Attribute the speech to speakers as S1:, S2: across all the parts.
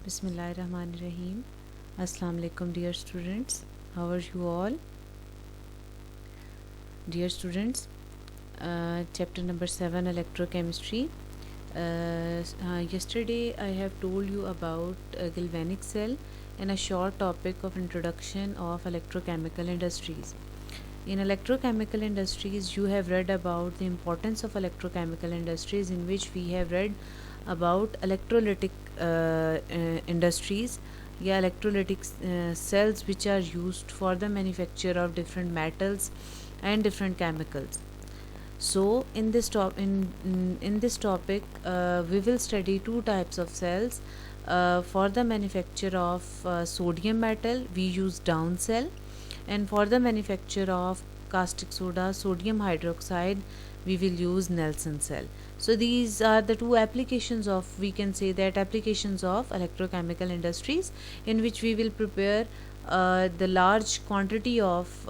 S1: Bismillahirrahmanirrahim. Assalamu alaikum dear students. How are you all? Dear students, chapter number 7 electrochemistry. Yesterday I have told you about a galvanic cell and a short topic of introduction of electrochemical industries. In electrochemical industries, you have read about the importance of electrochemical industries, in which we have read about electrolytic industries, electrolytic cells which are used for the manufacture of different metals and different chemicals. So in this topic, we will study two types of cells. For the manufacture of sodium metal, we use down cell, and for the manufacture of caustic soda, sodium hydroxide, we will use Nelson cell. So these are the two applications of, we can say that, applications of electrochemical industries, in which we will prepare the large quantity of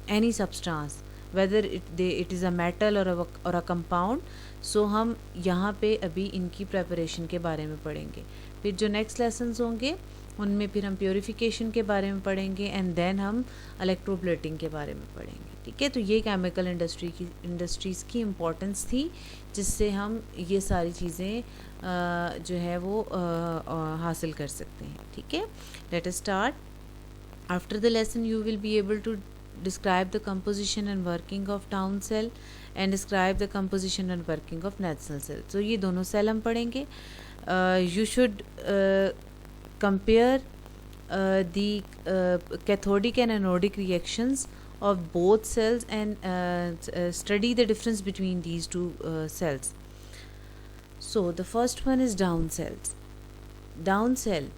S1: any substance, whether it is a metal or a compound. So हम यहाँ पे अभी इनकी preparation के बारे में पढ़ेंगे. फिर जो नेक्स्ट लेसन्स होंगे उनमें फिर हम प्योरीफिकेशन के बारे में पढ़ेंगे, एंड देन हम इलेक्ट्रोप्लेटिंग के बारे में पढ़ेंगे. ठीक है, तो ये केमिकल इंडस्ट्रीज़ की इम्पोर्टेंस थी, जिससे हम ये सारी चीज़ें जो है वो हासिल कर सकते हैं. ठीक है, let us start. After the lesson you will be able to describe the composition and working of down cell and describe the composition and working of Nelson cell. So ये दोनों सेल हम पढ़ेंगे. You should compare the cathodic and anodic reactions of both cells and study the difference between these two cells. So the first one is down cells. Down cell,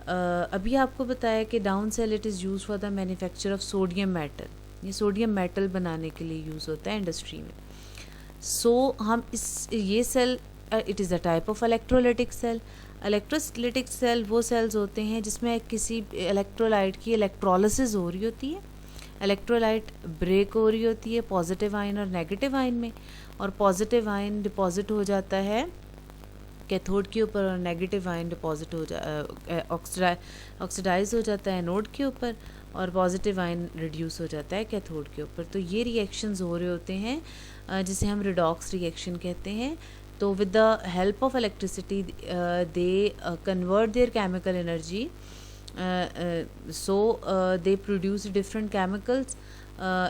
S1: अभी आपको बताया कि down cell it is use for the manufacture of sodium metal. ये sodium metal बनाने के लिए use होता है इंडस्ट्री में. सो हम ये cell, it is a type of electrolytic cell. Electrolytic cell वो सेल्स होते हैं जिसमें किसी इलेक्ट्रोलाइट की इलेक्ट्रोलिसिस हो रही होती है. इलेक्ट्रोलाइट ब्रेक हो रही होती है पॉजिटिव आयन और नेगेटिव आयन में, और पॉजिटिव आयन डिपॉजिट हो जाता है कैथोड के ऊपर, और नेगेटिव आयन डिपॉजिट हो ऑक्सीडाइज हो जाता है एनोड के ऊपर, और पॉजिटिव आयन रिड्यूस हो जाता है कैथोड के ऊपर. तो ये रिएक्शंस हो रहे होते हैं जिसे हम रिडॉक्स रिएक्शन कहते हैं. तो with the help of electricity they convert there chemical energy, so they produce different chemicals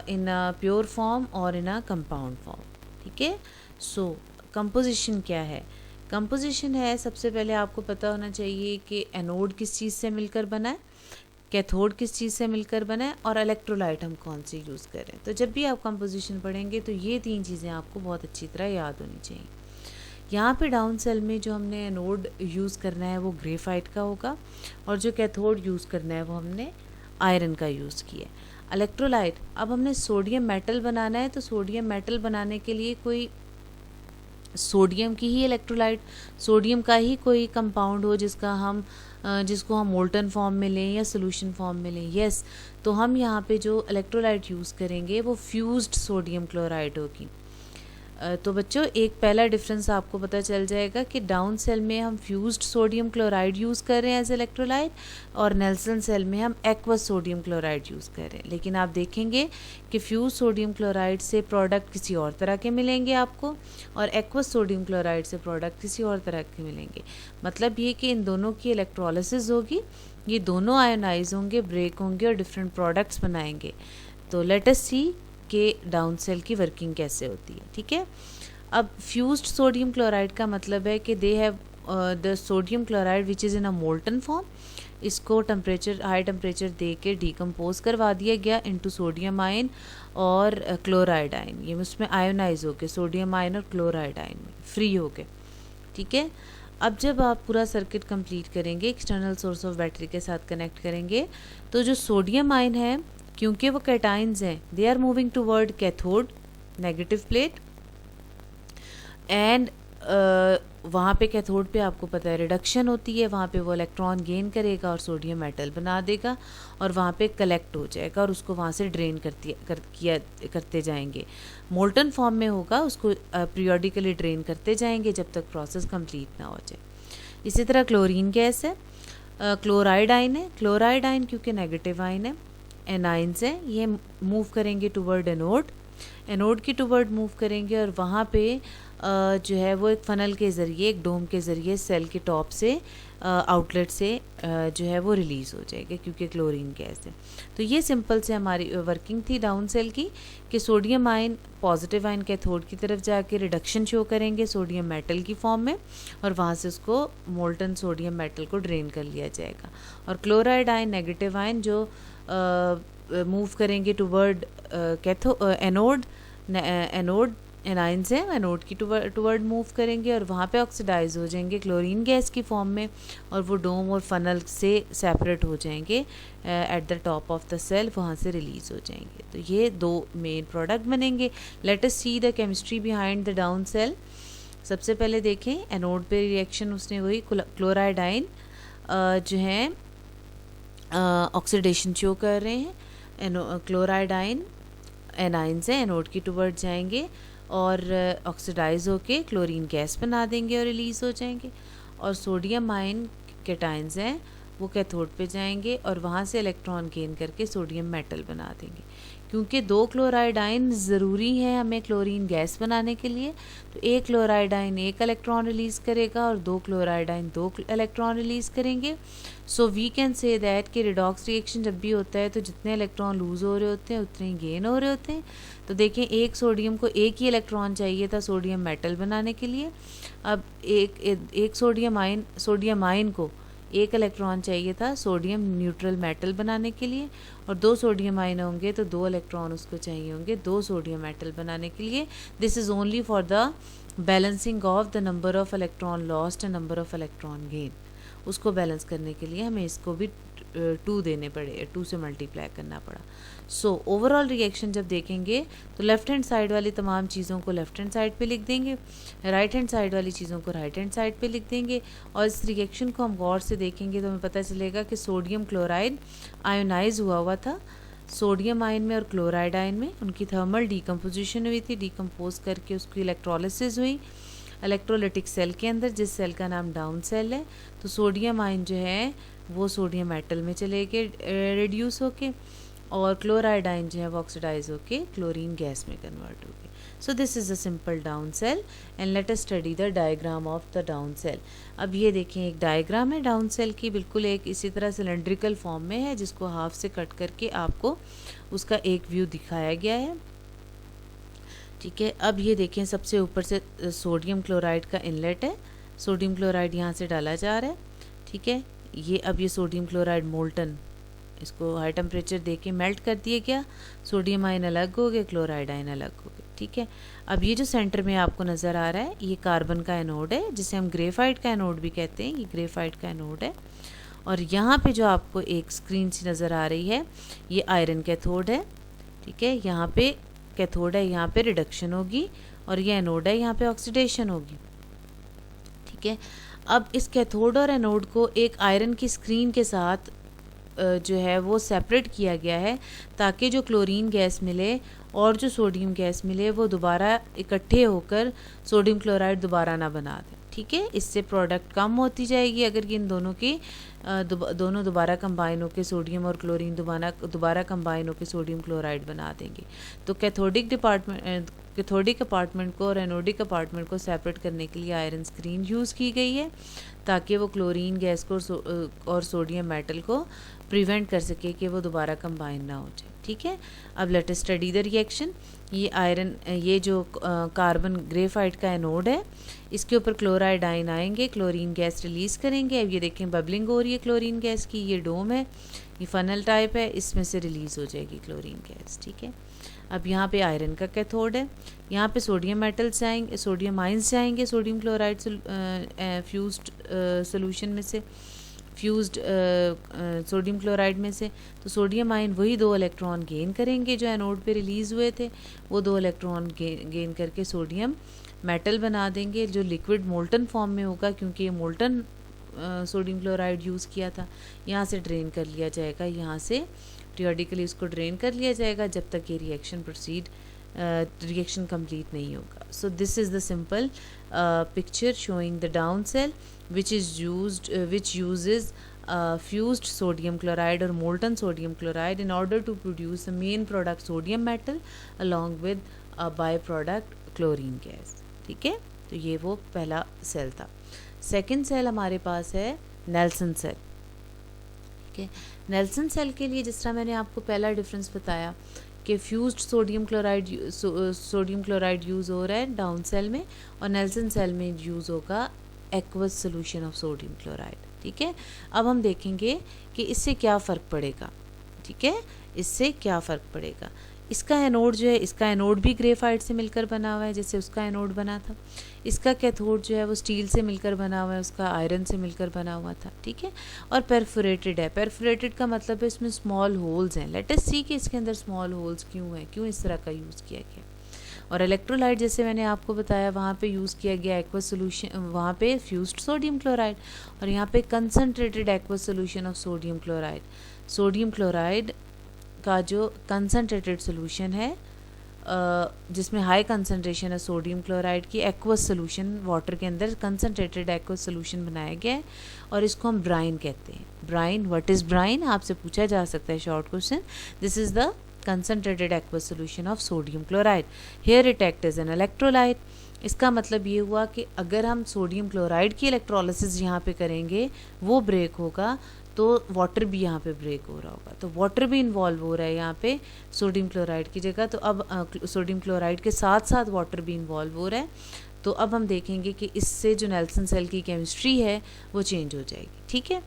S1: in a pure form or in a compound form. ठीक है, सो कंपोजिशन क्या है? कंपोजिशन है, सबसे पहले आपको पता होना चाहिए कि एनोड किस चीज़ से मिलकर बना है, कैथोड किस चीज़ से मिलकर बना है, और इलेक्ट्रोलाइट हम कौन सी यूज़ कर रहे हैं. तो जब भी आप कंपोजिशन पढ़ेंगे तो ये तीन चीज़ें आपको बहुत अच्छी तरह याद होनी चाहिए. यहाँ पे डाउन सेल में जो हमने एनोड यूज़ करना है वो ग्रेफाइट का होगा, और जो कैथोड यूज़ करना है वो हमने आयरन का यूज़ किया है. इलेक्ट्रोलाइट, अब हमने सोडियम मेटल बनाना है, तो सोडियम मेटल बनाने के लिए कोई सोडियम की ही इलेक्ट्रोलाइट, सोडियम का ही कोई कंपाउंड हो जिसको हम मोल्टन फॉर्म में लें या सोल्यूशन फॉर्म में लें. यस, तो हम यहाँ पे जो इलेक्ट्रोलाइट यूज़ करेंगे वो फ्यूज्ड सोडियम क्लोराइड होगी. तो बच्चों, एक पहला डिफरेंस आपको पता चल जाएगा कि डाउन सेल में हम फ्यूज्ड सोडियम क्लोराइड यूज़ कर रहे हैं एज इलेक्ट्रोलाइट, और नेल्सन सेल में हम एक्वस सोडियम क्लोराइड यूज़ कर रहे हैं. लेकिन आप देखेंगे कि फ्यूज सोडियम क्लोराइड से प्रोडक्ट किसी और तरह के मिलेंगे आपको, और एक्वस सोडियम क्लोराइड से प्रोडक्ट किसी और तरह के मिलेंगे. मतलब ये कि इन दोनों की इलेक्ट्रोलिसिस होगी, ये दोनों आयोनाइज होंगे, ब्रेक होंगे और डिफरेंट प्रोडक्ट्स बनाएंगे. तो लेट अस सी के डाउन सेल की वर्किंग कैसे होती है. ठीक है, अब फ्यूज्ड सोडियम क्लोराइड का मतलब है कि they have the sodium chloride which is in a molten form. इसको हाई टेम्परेचर दे के डिकम्पोज करवा दिया गया इनटू सोडियम आयन और क्लोराइड आयन. ये उसमें आयोनाइज हो गए, सोडियम आयन और क्लोराइड आयन में फ्री हो गए. ठीक है, अब जब आप पूरा सर्किट कंप्लीट करेंगे, एक्सटर्नल सोर्स ऑफ बैटरी के साथ कनेक्ट करेंगे, तो जो सोडियम आयन है, क्योंकि वो कैटाइंस हैं, they are moving toward cathode negative plate, and वहाँ पे कैथोड पे आपको पता है रिडक्शन होती है, वहाँ पे वो इलेक्ट्रॉन गेन करेगा और सोडियम मेटल बना देगा, और वहाँ पे कलेक्ट हो जाएगा और उसको वहाँ से ड्रेन करते जाएंगे. मोल्टन फॉर्म में होगा, उसको पीरियोडिकली ड्रेन करते जाएंगे जब तक प्रोसेस कंप्लीट ना हो जाए. इसी तरह क्लोरीन गैस है, क्लोराइड आइन है, क्लोराइड आइन क्योंकि नेगेटिव आइन है, एनाइंस है, ये मूव करेंगे टुवर्ड एनोड, एनोड की टुवर्ड मूव करेंगे और वहाँ पे जो है वो एक फनल के ज़रिए, एक डोम के ज़रिए सेल के टॉप से आउटलेट से जो है वो रिलीज़ हो जाएगा क्योंकि क्लोरीन गैस है। तो ये सिंपल से हमारी वर्किंग थी डाउन सेल की कि sodium ion positive ion cathode की तरफ जाके रिडक्शन शो करेंगे सोडियम मेटल की फॉर्म में और वहाँ से उसको मोल्टन सोडियम मेटल को ड्रेन कर लिया जाएगा। और क्लोराइड आयन नेगेटिव आयन जो मूव करेंगे टुवर्ड एनोड, एनोड एनाइंस है, एनोड की टुवर्ड मूव करेंगे और वहाँ पे ऑक्सीडाइज हो जाएंगे क्लोरीन गैस की फॉर्म में और वो डोम और फनल से सेपरेट हो जाएंगे at the top of the cell, वहाँ से रिलीज़ हो जाएंगे। तो ये दो मेन प्रोडक्ट बनेंगे। Let us see the chemistry behind the down cell. सबसे पहले देखें एनोड पे रिएक्शन उसने वही क्लोराइड आयन जो है ऑक्सीडेशन शो कर रहे हैं। क्लोराइड आयन एनाइंस है, एनोड की टुवर्ड जाएंगे और ऑक्सीडाइज होके क्लोरीन गैस बना देंगे और रिलीज़ हो जाएंगे। और सोडियम आयन कैटाइंस हैं, वो कैथोड पे जाएंगे और वहाँ से इलेक्ट्रॉन गेन करके सोडियम मेटल बना देंगे। क्योंकि दो क्लोराइड आयन ज़रूरी है हमें क्लोरीन गैस बनाने के लिए, तो एक क्लोराइड आयन एक इलेक्ट्रॉन रिलीज़ करेगा और दो क्लोराइड आयन दो इलेक्ट्रॉन रिलीज़ करेंगे। So we can say that कि रिडॉक्स रिएक्शन जब भी होता है तो जितने इलेक्ट्रॉन लूज़ हो रहे होते हैं उतने ही गेन हो रहे होते हैं। तो देखें एक सोडियम को एक ही इलेक्ट्रॉन चाहिए था सोडियम मेटल बनाने के लिए, अब एक सोडियम आयन को एक इलेक्ट्रॉन चाहिए था सोडियम न्यूट्रल मेटल बनाने के लिए और दो सोडियम आयन होंगे तो दो इलेक्ट्रॉन उसको चाहिए होंगे दो सोडियम मेटल बनाने के लिए। This is only for the balancing of the number of electron lost and number of electron gain. उसको बैलेंस करने के लिए हमें इसको भी 2 देने पड़े, 2 से मल्टीप्लाई करना पड़ा। सो ओवरऑल रिएक्शन जब देखेंगे तो लेफ्ट हैंड साइड वाली तमाम चीज़ों को लेफ्ट हैंड साइड पे लिख देंगे, राइट हैंड साइड वाली चीज़ों को राइट हैंड साइड पे लिख देंगे। और इस रिएक्शन को हम गौर से देखेंगे तो हमें पता चलेगा कि सोडियम क्लोराइड आयोनाइज हुआ था सोडियम आयन में और क्लोराइड आयन में, उनकी थर्मल डिकम्पोजिशन हुई थी, डिकम्पोज करके उसकी इलेक्ट्रोलिसिस हुई इलेक्ट्रोलिटिक सेल के अंदर, जिस सेल का नाम डाउन सेल है। तो सोडियम आयन जो है वो सोडियम मेटल में चले गए रिड्यूस होके और क्लोराइड आयन जो है वो ऑक्सीडाइज होके क्लोरीन गैस में कन्वर्ट हो गए। So this is a simple down cell and let us study the diagram of the down cell. अब ये देखें एक डायग्राम है डाउन सेल की, बिल्कुल एक इसी तरह सिलेंड्रिकल फॉर्म में है जिसको हाफ से कट करके आपको उसका एक व्यू दिखाया गया है। ठीक है, अब ये देखें सबसे ऊपर से सोडियम क्लोराइड का इनलेट है, सोडियम क्लोराइड यहाँ से डाला जा रहा है। ठीक है, ये अब ये सोडियम क्लोराइड मोल्टन, इसको हाई टेम्परेचर दे के मेल्ट कर दिए गया, सोडियम आयन अलग हो गए, क्लोराइड आयन अलग हो गए। ठीक है, अब ये जो सेंटर में आपको नज़र आ रहा है ये कार्बन का एनोड है जिसे हम ग्रेफाइट का एनोड भी कहते हैं, ये ग्रेफाइट का एनोड है। और यहाँ पे जो आपको एक स्क्रीन सी नज़र आ रही है ये आयरन कैथोड है। ठीक है, यहाँ पे कैथोड है, यहाँ पे रिडक्शन होगी और ये एनोड है, यहाँ पे ऑक्सीडेशन होगी। ठीक है, अब इस कैथोड और एनोड को एक आयरन की स्क्रीन के साथ जो है वो सेपरेट किया गया है ताकि जो क्लोरीन गैस मिले और जो सोडियम गैस मिले वो दोबारा इकट्ठे होकर सोडियम क्लोराइड दोबारा ना बना दें। ठीक है, इससे प्रोडक्ट कम होती जाएगी अगर ये इन दोनों की दोनों दोबारा कंबाइन होकर सोडियम और क्लोरीन दोबारा कंबाइन होकर सोडियम क्लोराइड बना देंगे। तो कैथोडिक अपार्टमेंट को और एनोडिक अपार्टमेंट को सेपरेट करने के लिए आयरन स्क्रीन यूज़ की गई है ताकि वो क्लोरीन गैस को और सोडियम मेटल को प्रिवेंट कर सके कि वो दोबारा कंबाइन ना हो जाए। ठीक है, अब late us study the reaction. ये जो कार्बन ग्रेफाइट का एनोड है इसके ऊपर क्लोराइड आयन आएंगे, क्लोरीन गैस रिलीज़ करेंगे। अब ये देखें बबलिंग हो रही है क्लोरीन गैस की, ये डोम है, ये फनल टाइप है, इसमें से रिलीज़ हो जाएगी क्लोरीन गैस। ठीक है, अब यहाँ पे आयरन का कैथोड है, यहाँ पे सोडियम मेटल्स आएंगे, सोडियम आयंस जाएंगे सोडियम क्लोराइड फ्यूज्ड सोल्यूशन में से, फ्यूज्ड सोडियम क्लोराइड में से। तो सोडियम आयन वही दो इलेक्ट्रॉन गेन करेंगे जो एनोड पे रिलीज़ हुए थे, वो दो इलेक्ट्रॉन गेन करके सोडियम मेटल बना देंगे जो लिक्विड मोल्टन फॉर्म में होगा क्योंकि ये मोल्टन सोडियम क्लोराइड यूज़ किया था। यहाँ से ड्रेन कर लिया जाएगा, यहाँ से पीरियडिकली उसको ड्रेन कर लिया जाएगा जब तक ये रिएक्शन प्रोसीड रिएक्शन कंप्लीट नहीं होगा. So this is the simple picture showing the down cell which is used which uses fused sodium chloride or molten sodium chloride in order to produce the main product sodium metal along with a byproduct chlorine gas. ठीक है, तो ये वो पहला cell था. Second cell हमारे पास है Nelson cell. ठीक है, नेल्सन सेल के लिए जिस तरह मैंने आपको पहला डिफरेंस बताया कि फ्यूज्ड सोडियम क्लोराइड यूज़ हो रहा है डाउन सेल में, और नेल्सन सेल में यूज़ होगा aqueous solution of sodium chloride. ठीक है, अब हम देखेंगे कि इससे क्या फ़र्क पड़ेगा. ठीक है, इससे क्या फ़र्क पड़ेगा. इसका एनोड जो है, इसका एनोड भी ग्रेफाइट से मिलकर बना हुआ है जैसे उसका एनोड बना था. इसका कैथोड जो है वो स्टील से मिलकर बना हुआ है, उसका आयरन से मिलकर बना हुआ था. ठीक है, और परफोरेटेड है. परफोरेटेड का मतलब है इसमें स्मॉल होल्स हैं. लेट अस सी कि इसके अंदर स्मॉल होल्स क्यों हैं, क्यों इस तरह का यूज़ किया गया. और इलेक्ट्रोलाइट जैसे मैंने आपको बताया वहाँ पे यूज़ किया गया एक्वस सोल्यूशन, वहाँ पे फ्यूज्ड सोडियम क्लोराइड, और यहाँ पे concentrated aqueous solution of sodium chloride. Sodium chloride का जो कंसनट्रेटेड सोल्यूशन है जिसमें हाई कंसनट्रेशन है सोडियम क्लोराइड की, एक्वस सोल्यूशन वाटर के अंदर कंसनट्रेटेड एक्वस सोल्यूशन बनाया गया है, और इसको हम ब्राइन कहते हैं. ब्राइन, व्हाट इज़ ब्राइन, आपसे पूछा जा सकता है short question. This is the concentrated aqueous solution of sodium chloride. Here it acts as an electrolyte. इसका मतलब ये हुआ कि अगर हम सोडियम क्लोराइड की इलेक्ट्रोलिसिस यहाँ पे करेंगे वो ब्रेक होगा, तो वाटर भी यहाँ पे ब्रेक हो रहा होगा. तो वाटर भी इन्वॉल्व हो रहा है यहाँ पे सोडियम क्लोराइड की जगह. तो अब सोडियम क्लोराइड के साथ साथ वाटर भी इन्वॉल्व हो रहा है. तो अब हम देखेंगे कि इससे जो नेल्सन सेल की केमिस्ट्री है वो चेंज हो जाएगी. ठीक है,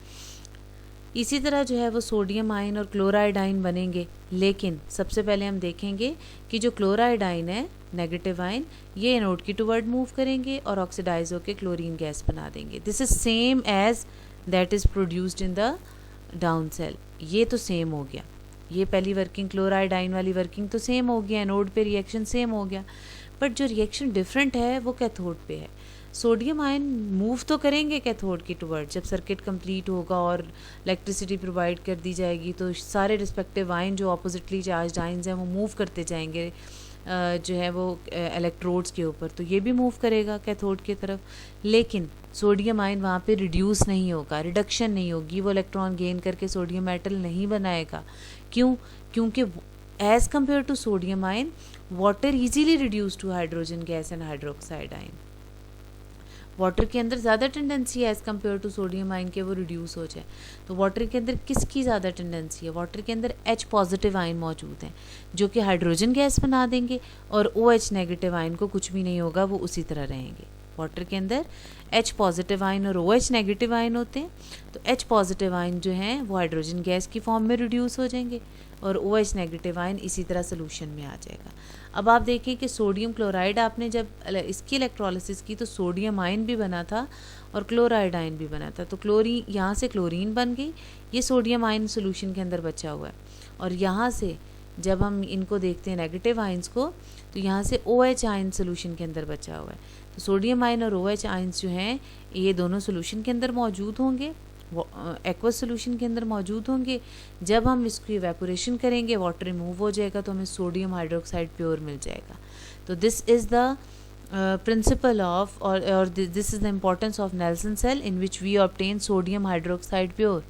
S1: इसी तरह जो है वो सोडियम आयन और क्लोराइड आयन बनेंगे. लेकिन सबसे पहले हम देखेंगे कि जो क्लोराइड आयन है, नेगेटिव आयन, ये एनोड की टुवर्ड मूव करेंगे और ऑक्सीडाइज होकर क्लोरीन गैस बना देंगे. This is same as that is produced in the down cell. ये तो सेम हो गया, ये पहली वर्किंग क्लोराइड आयन वाली वर्किंग तो सेम हो गया, एनोड पे रिएक्शन सेम हो गया. बट जो रिएक्शन डिफरेंट है वो कैथोड पे है. सोडियम आयन मूव तो करेंगे कैथोड की टुवर्ड, जब सर्किट कंप्लीट होगा और इलेक्ट्रिसिटी प्रोवाइड कर दी जाएगी तो सारे रिस्पेक्टिव आयन जो अपोजिटली चार्ज आयन्स हैं वो मूव करते जाएंगे जो है वो इलेक्ट्रोड्स के ऊपर, तो ये भी मूव करेगा कैथोड की तरफ. लेकिन सोडियम आयन वहाँ पे रिड्यूस नहीं होगा, रिडक्शन नहीं होगी, वो इलेक्ट्रॉन गेन करके सोडियम मेटल नहीं बनाएगा. क्यों? क्योंकि as compare to sodium ion water easily reduce to hydrogen gas and hydroxide ion. Water के अंदर ज़्यादा टेंडेंसी है as compare to sodium ion के वो रिड्यूस हो जाए. तो वाटर के अंदर किसकी ज़्यादा टेंडेंसी है? वाटर के अंदर H पॉजिटिव आयन मौजूद हैं जो कि हाइड्रोजन गैस बना देंगे, और OH नेगेटिव आयन को कुछ भी नहीं होगा, वो उसी तरह रहेंगे. वाटर के अंदर H पॉजिटिव आयन और OH नेगेटिव आयन होते हैं. तो H पॉजिटिव आयन जो हैं वो हाइड्रोजन गैस की फॉर्म में रिड्यूस हो जाएंगे, और OH नेगेटिव आयन इसी तरह सोल्यूशन में आ जाएगा. अब आप देखिए कि सोडियम क्लोराइड आपने जब इसकी इलेक्ट्रोलिसिस की तो सोडियम आयन भी बना था और क्लोराइड आयन भी बना था. तो क्लोरीन, यहाँ से क्लोरीन बन गई, ये सोडियम आयन सोल्यूशन के अंदर बचा हुआ है. और यहाँ से जब हम इनको देखते हैं नेगेटिव आयंस को, तो यहाँ से OH आयन सोल्यूशन के अंदर बचा हुआ है. तो सोडियम आयन और OH आयंस जो हैं ये दोनों सोल्यूशन के अंदर मौजूद होंगे, एक्वस सोल्यूशन के अंदर मौजूद होंगे. जब हम इसकी इवेपोरेशन करेंगे वाटर रिमूव हो जाएगा तो हमें सोडियम हाइड्रोक्साइड प्योर मिल जाएगा. तो this is the principle of or this is the importance of Nelson cell in which we obtain sodium hydroxide pure.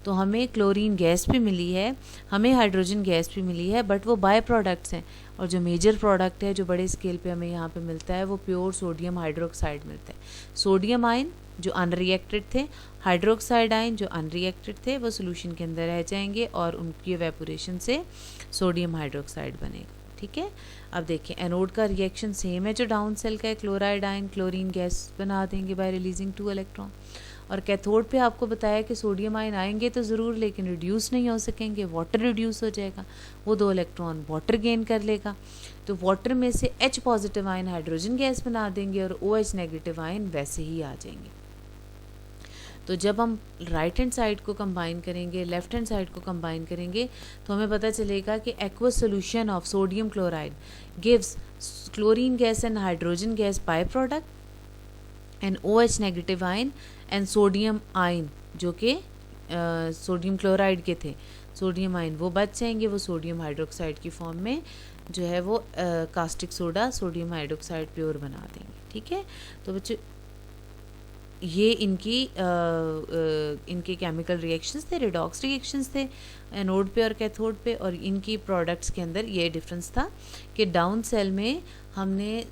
S1: तो हमें क्लोरीन गैस भी मिली है, हमें हाइड्रोजन गैस भी मिली है, बट वो बाय प्रोडक्ट्स हैं. और जो मेजर प्रोडक्ट है जो बड़े स्केल पे हमें यहाँ पे मिलता है वो प्योर सोडियम हाइड्रोक्साइड मिलता है. सोडियम आयन जो अनरिएक्टेड थे, हाइड्रोक्साइड आयन जो अनरिएक्टेड थे, वो सोल्यूशन के अंदर रह जाएंगे और उनकी एवेपोरेशन से सोडियम हाइड्रोक्साइड बनेगा. ठीक है, अब देखिए एनोड का रिएक्शन सेम है जो डाउन सेल का है. क्लोराइड आयन क्लोरीन गैस बना देंगे बाय रिलीजिंग 2 इलेक्ट्रॉन. और कैथोड पे आपको बताया कि सोडियम आयन आएंगे तो ज़रूर, लेकिन रिड्यूस नहीं हो सकेंगे, वाटर रिड्यूस हो जाएगा, वो 2 इलेक्ट्रॉन वाटर गेन कर लेगा. तो वाटर में से H positive ion hydrogen gas बना देंगे और OH नेगेटिव आयन वैसे ही आ जाएंगे. तो जब हम राइट हैंड साइड को कंबाइन करेंगे, लेफ्ट हैंड साइड को कंबाइन करेंगे, तो हमें पता चलेगा कि aqueous solution of sodium chloride gives chlorine gas and hydrogen gas by product and OH negative ion and sodium ion जो कि सोडियम क्लोराइड के थे, सोडियम आयन वो बच जाएंगे, वो सोडियम हाइड्रोक्साइड की फॉर्म में जो है वो caustic soda sodium hydroxide pure बना देंगे। ठीक है, तो बच्चों ये इनके केमिकल रिएक्शंस थे, रिडॉक्स रिएक्शंस थे एनोड पे और कैथोड पे, और इनकी प्रोडक्ट्स के अंदर ये डिफरेंस था कि डाउन सेल में हमने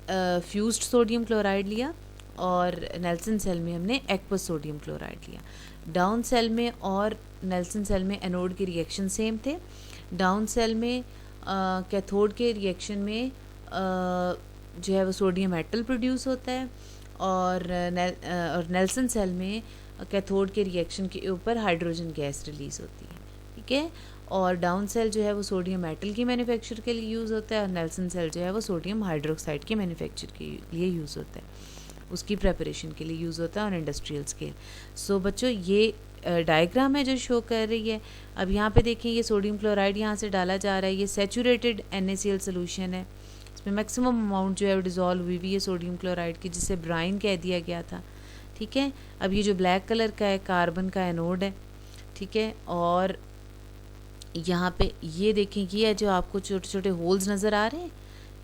S1: फ्यूज्ड सोडियम क्लोराइड लिया और नेल्सन सेल में हमने एक्वस सोडियम क्लोराइड लिया। डाउन सेल में और नेल्सन सेल में एनोड के रिएक्शन सेम थे। डाउन सेल में कैथोड के रिएक्शन में जो है वो सोडियम मेटल प्रोड्यूस होता है, और नेल्सन सेल में कैथोड के रिएक्शन के ऊपर हाइड्रोजन गैस रिलीज़ होती है। ठीक है, और डाउन सेल जो है वो सोडियम मेटल की मैन्युफैक्चर के लिए यूज़ होता है, और नेल्सन सेल जो है वो सोडियम हाइड्रोक्साइड की मैन्युफैक्चर के लिए यूज़ होता है, उसकी प्रेपरेशन के लिए यूज़ होता है ऑन इंडस्ट्रियल स्केल। सो बच्चों ये डायग्राम है जो शो कर रही है। अब यहाँ पे देखें, ये सोडियम क्लोराइड यहाँ से डाला जा रहा है, ये सैचुरेटेड NaCl सोल्यूशन है, इसमें मैक्सिमम अमाउंट जो है वो डिज़ोल्व हुई हुई है सोडियम क्लोराइड की, जिसे ब्राइन कह दिया गया था। ठीक है, अब ये जो ब्लैक कलर का है कार्बन का एनोड है। ठीक है, और यहाँ पे ये देखें, ये है जो आपको छोटे छोटे होल्स नज़र आ रहे हैं,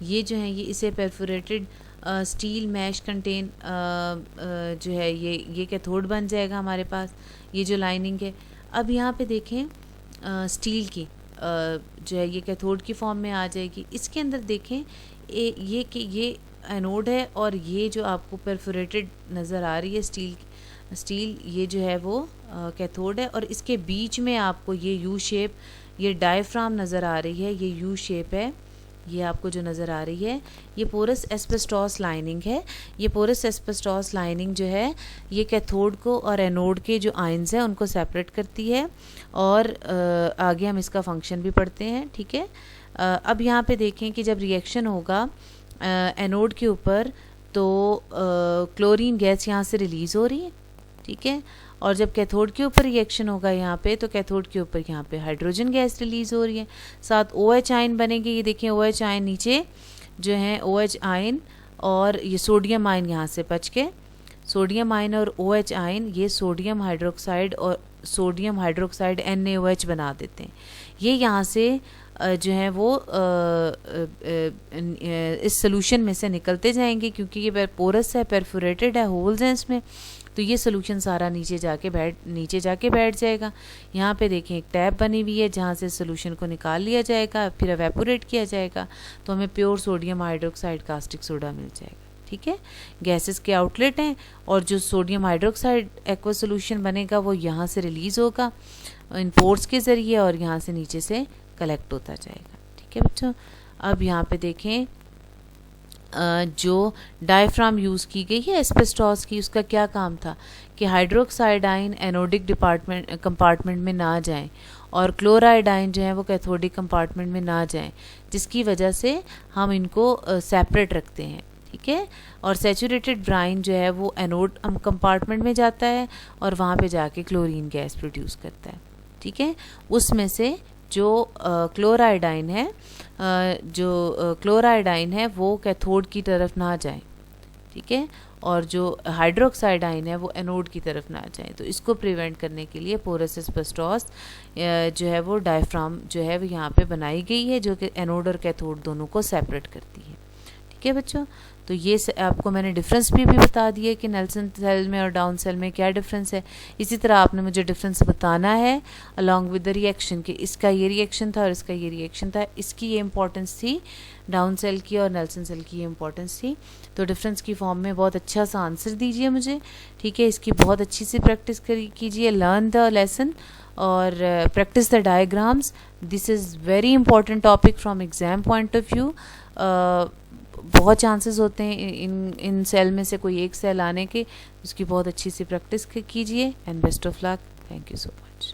S1: ये जो हैं ये इसे परफोरेटेड स्टील मैश कंटेन जो है ये कैथोड बन जाएगा हमारे पास, ये जो लाइनिंग है। अब यहाँ पे देखें स्टील की जो है ये कैथोड की फॉर्म में आ जाएगी। इसके अंदर देखें ये एनोड है, और ये जो आपको परफोरेटेड नज़र आ रही है स्टील ये जो है वो कैथोड है, और इसके बीच में आपको ये यू शेप, ये डायफ्राम नज़र आ रही है, ये यू शेप है, ये आपको जो नज़र आ रही है ये पोरस एस्बेस्टॉस लाइनिंग है। ये पोरस एस्बेस्टॉस लाइनिंग जो है ये कैथोड को और एनोड के जो आयंस हैं उनको सेपरेट करती है, और आगे हम इसका फंक्शन भी पढ़ते हैं। ठीक है, अब यहाँ पे देखें कि जब रिएक्शन होगा एनोड के ऊपर तो क्लोरीन गैस यहाँ से रिलीज़ हो रही है। ठीक है, और जब कैथोड के ऊपर रिएक्शन होगा यहाँ पे, तो कैथोड के ऊपर यहाँ पे हाइड्रोजन गैस रिलीज़ हो रही है, साथ OH आयन बनेंगे। ये देखें OH आयन नीचे जो है OH आयन, और ये सोडियम आयन यहाँ से बच के, सोडियम आयन और OH आयन ये सोडियम हाइड्रोक्साइड और सोडियम हाइड्रोक्साइड NaOH बना देते हैं। ये यहाँ से जो है वो इस सोल्यूशन में से निकलते जाएंगे, क्योंकि ये पोरस है, परफोरेटेड है, होल्स हैं इसमें, तो ये सोल्यूशन सारा नीचे जाके बैठ जाएगा। यहाँ पे देखें एक टैप बनी हुई है जहाँ से सोल्यूशन को निकाल लिया जाएगा, फिर एवेपोरेट किया जाएगा, तो हमें pure sodium hydroxide caustic soda मिल जाएगा। ठीक है, गैसेस के आउटलेट हैं, और जो सोडियम हाइड्रोक्साइड एक्वा सोल्यूशन बनेगा वो यहाँ से रिलीज़ होगा इन पोर्स के ज़रिए, और यहाँ से नीचे से कलेक्ट होता जाएगा। ठीक है बच्चों, अब यहाँ पे देखें जो डायफ्राम यूज़ की गई है एस्बेस्टॉस की, उसका क्या काम था कि हाइड्रोक्साइड आयन एनोडिक कंपार्टमेंट में ना जाएं, और क्लोराइड आयन जो है वो कैथोडिक कंपार्टमेंट में ना जाएं, जिसकी वजह से हम इनको सेपरेट रखते हैं। ठीक है, और सैचुरेटेड ब्राइन जो है वो एनोड कंपार्टमेंट में जाता है, और वहाँ पे जाके क्लोरीन गैस प्रोड्यूस करता है। ठीक है, उसमें से जो क्लोराइड आयन है वो कैथोड की तरफ ना जाए। ठीक है, और जो हाइड्रोक्साइड आयन है वो एनोड की तरफ ना जाए, तो इसको प्रिवेंट करने के लिए पोरस एस्बेस्टॉस जो है वो डायफ्राम जो है वो यहाँ पे बनाई गई है, जो कि एनोड और कैथोड दोनों को सेपरेट करती है। ठीक है बच्चों, तो ये आपको मैंने डिफरेंस भी बता दिया कि नेल्सन सेल में और डाउन सेल में क्या डिफरेंस है। इसी तरह आपने मुझे डिफरेंस बताना है अलॉन्ग विद द रिएक्शन कि इसका ये रिएक्शन था और इसका ये रिएक्शन था, इसकी ये इंपॉर्टेंस थी डाउन सेल की और नेल्सन सेल की ये इंपॉर्टेंस थी। तो डिफरेंस की फॉर्म में बहुत अच्छा सा आंसर दीजिए मुझे। ठीक है, इसकी बहुत अच्छी सी प्रैक्टिस कीजिए, लर्न द लेसन और practice the diagrams. This is very important topic from exam point of view. बहुत चांसेस होते हैं इन सेल में से कोई एक सेल आने के, उसकी बहुत अच्छी सी प्रैक्टिस कीजिए and best of luck. Thank you so much.